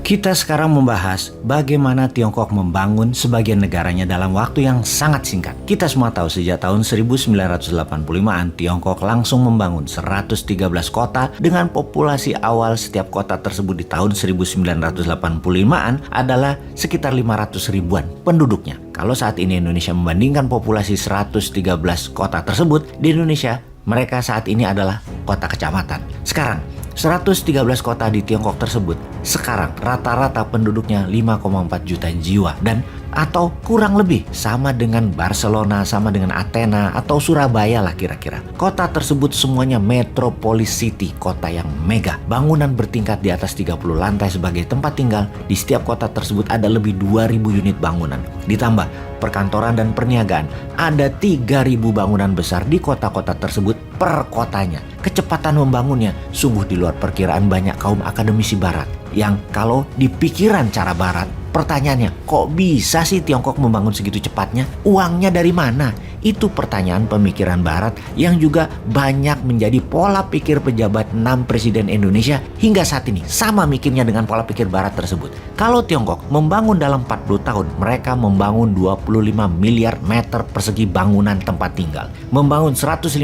Kita sekarang membahas bagaimana Tiongkok membangun sebagian negaranya dalam waktu yang sangat singkat. Kita semua tahu sejak tahun 1985-an Tiongkok langsung membangun 113 kota dengan populasi awal setiap kota tersebut di tahun 1985-an adalah sekitar 500 ribuan penduduknya. Kalau saat ini Indonesia membandingkan populasi 113 kota tersebut, di Indonesia mereka saat ini adalah kota kecamatan. Sekarang 113 kota di Tiongkok tersebut sekarang rata-rata penduduknya 5,4 juta jiwa dan atau kurang lebih sama dengan Barcelona, sama dengan Athena atau Surabaya lah kira-kira. Kota tersebut semuanya metropolis city, kota yang mega. Bangunan bertingkat di atas 30 lantai sebagai tempat tinggal. Di setiap kota tersebut ada lebih 2.000 unit bangunan. Ditambah perkantoran dan perniagaan, ada 3.000 bangunan besar di kota-kota tersebut per kotanya. Kecepatan membangunnya sungguh di luar perkiraan banyak kaum akademisi barat. Yang kalau di pikiran cara barat, pertanyaannya, kok bisa sih Tiongkok membangun segitu cepatnya? Uangnya dari mana? Itu pertanyaan pemikiran barat yang juga banyak menjadi pola pikir pejabat 6 presiden Indonesia hingga saat ini. Sama mikirnya dengan pola pikir barat tersebut. Kalau Tiongkok membangun dalam 40 tahun, mereka membangun 25 miliar meter persegi bangunan tempat tinggal. Membangun 150.000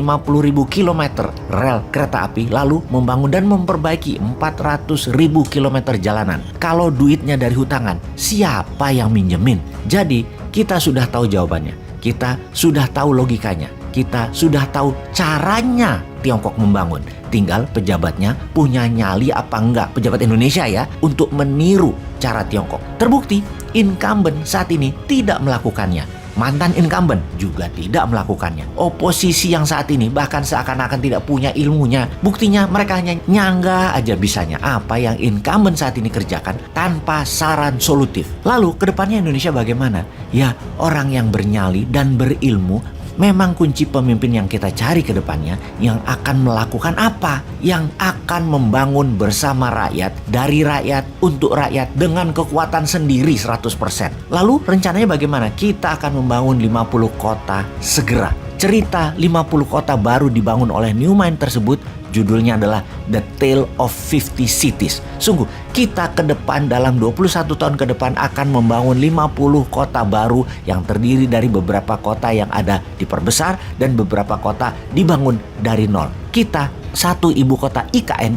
kilometer rel kereta api, lalu membangun dan memperbaiki 400.000 kilometer jalanan. Kalau duitnya dari hutangan, siapa yang minjemin? Jadi kita sudah tahu jawabannya. Kita sudah tahu logikanya. Kita sudah tahu caranya Tiongkok membangun. Tinggal pejabatnya punya nyali apa enggak, pejabat Indonesia ya, untuk meniru cara Tiongkok. Terbukti incumbent saat ini tidak melakukannya. Mantan incumbent juga tidak melakukannya. Oposisi yang saat ini bahkan seakan-akan tidak punya ilmunya. Buktinya mereka hanya nyangga aja bisanya apa yang incumbent saat ini kerjakan tanpa saran solutif. Lalu kedepannya Indonesia bagaimana? Ya, orang yang bernyali dan berilmu memang kunci pemimpin yang kita cari ke depannya, yang akan melakukan apa? Yang akan membangun bersama rakyat, dari rakyat, untuk rakyat, dengan kekuatan sendiri 100%. Lalu rencananya bagaimana? Kita akan membangun 50 kota segera. Cerita 50 kota baru dibangun oleh New Mind tersebut judulnya adalah The Tale of 50 Cities. Sungguh, kita ke depan dalam 21 tahun ke depan akan membangun 50 kota baru yang terdiri dari beberapa kota yang ada diperbesar dan beberapa kota dibangun dari nol. Kita satu ibu kota IKN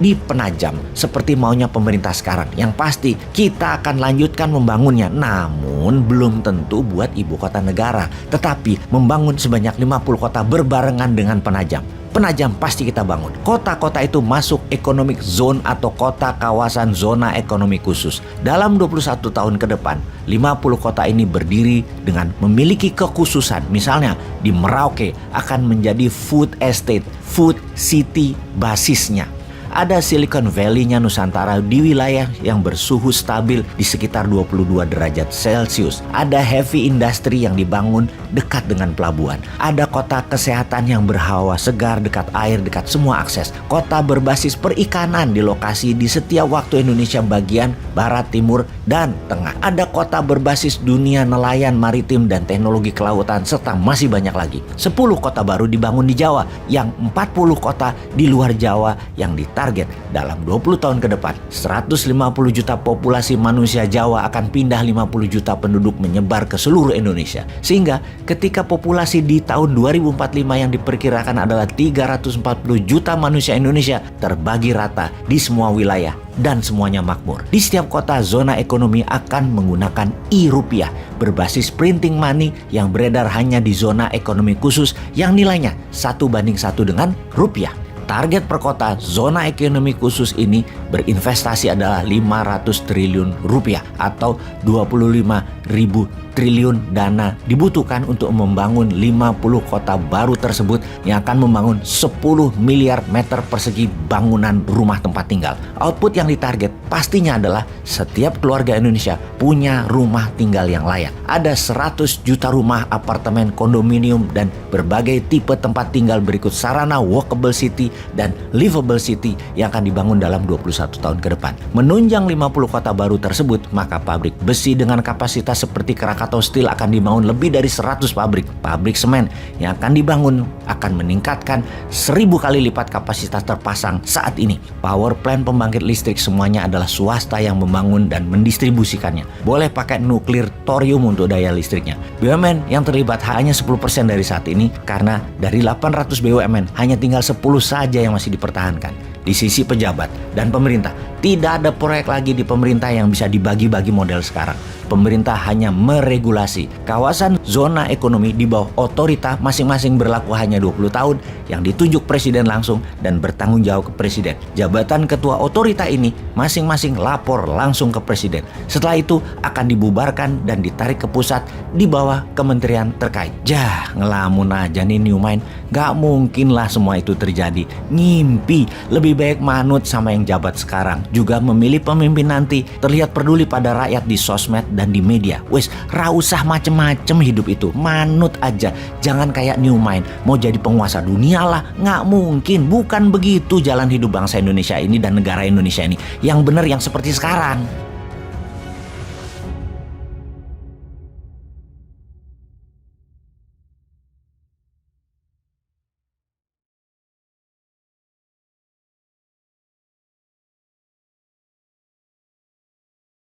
di Penajam seperti maunya pemerintah sekarang. Yang pasti kita akan lanjutkan membangunnya, namun belum tentu buat ibu kota negara, tetapi membangun sebanyak 50 kota berbarengan dengan Penajam. Penajam pasti kita bangun. Kota-kota itu masuk economic zone atau kota kawasan zona ekonomi khusus. Dalam 21 tahun ke depan, 50 kota ini berdiri dengan memiliki kekhususan. Misalnya di Merauke akan menjadi food estate, food city basisnya. Ada Silicon Valley-nya Nusantara di wilayah yang bersuhu stabil di sekitar 22 derajat Celcius. Ada heavy industry yang dibangun dekat dengan pelabuhan. Ada kota kesehatan yang berhawa segar, dekat air, dekat semua akses. Kota berbasis perikanan di lokasi di setiap waktu Indonesia bagian barat, timur, dan tengah. Ada kota berbasis dunia nelayan, maritim, dan teknologi kelautan, serta masih banyak lagi. 10 kota baru dibangun di Jawa, yang 40 kota di luar Jawa yang target dalam 20 tahun ke depan 150 juta populasi manusia Jawa akan pindah 50 juta penduduk menyebar ke seluruh Indonesia. Sehingga ketika populasi di tahun 2045 yang diperkirakan adalah 340 juta manusia Indonesia terbagi rata di semua wilayah dan semuanya makmur. Di setiap kota zona ekonomi akan menggunakan e-rupiah berbasis printing money yang beredar hanya di zona ekonomi khusus yang nilainya 1:1 dengan rupiah. Target per kota zona ekonomi khusus ini berinvestasi adalah 500 triliun rupiah atau 25.000 triliun dana dibutuhkan untuk membangun 50 kota baru tersebut yang akan membangun 10 miliar meter persegi bangunan rumah tempat tinggal. Output yang ditarget pastinya adalah setiap keluarga Indonesia punya rumah tinggal yang layak. Ada 100 juta rumah, apartemen, kondominium, dan berbagai tipe tempat tinggal berikut sarana walkable city dan livable city yang akan dibangun dalam 21 tahun ke depan. Menunjang 50 kota baru tersebut, maka pabrik besi dengan kapasitas seperti Krakatau Steel akan dibangun lebih dari 100 pabrik. Pabrik semen yang akan dibangun akan meningkatkan 1000 kali lipat kapasitas terpasang saat ini. Power plant pembangkit listrik semuanya adalah swasta yang membangun dan mendistribusikannya. Boleh pakai nuklir, thorium untuk daya listriknya. BUMN yang terlibat hanya 10% dari saat ini karena dari 800 BUMN hanya tinggal 10 saja yang masih dipertahankan. Di sisi pejabat dan pemerintah, tidak ada proyek lagi di pemerintah yang bisa dibagi-bagi model sekarang. Pemerintah hanya meregulasi. Kawasan zona ekonomi di bawah otorita masing-masing berlaku hanya 20 tahun yang ditunjuk presiden langsung dan bertanggung jawab ke presiden. Jabatan ketua otorita ini masing-masing lapor langsung ke presiden. Setelah itu akan dibubarkan dan ditarik ke pusat di bawah kementerian terkait. Jah, ngelamun aja nih New Mind. Gak mungkin lah semua itu terjadi. Ngimpi. Lebih baik manut sama yang jabat sekarang. Juga memilih pemimpin nanti terlihat peduli pada rakyat di sosmed dan di media. Wes, ra usah macem-macem hidup itu. Manut aja. Jangan kayak New Mind mau jadi penguasa dunia lah. Nggak mungkin. Bukan begitu jalan hidup bangsa Indonesia ini dan negara Indonesia ini. Yang benar yang seperti sekarang.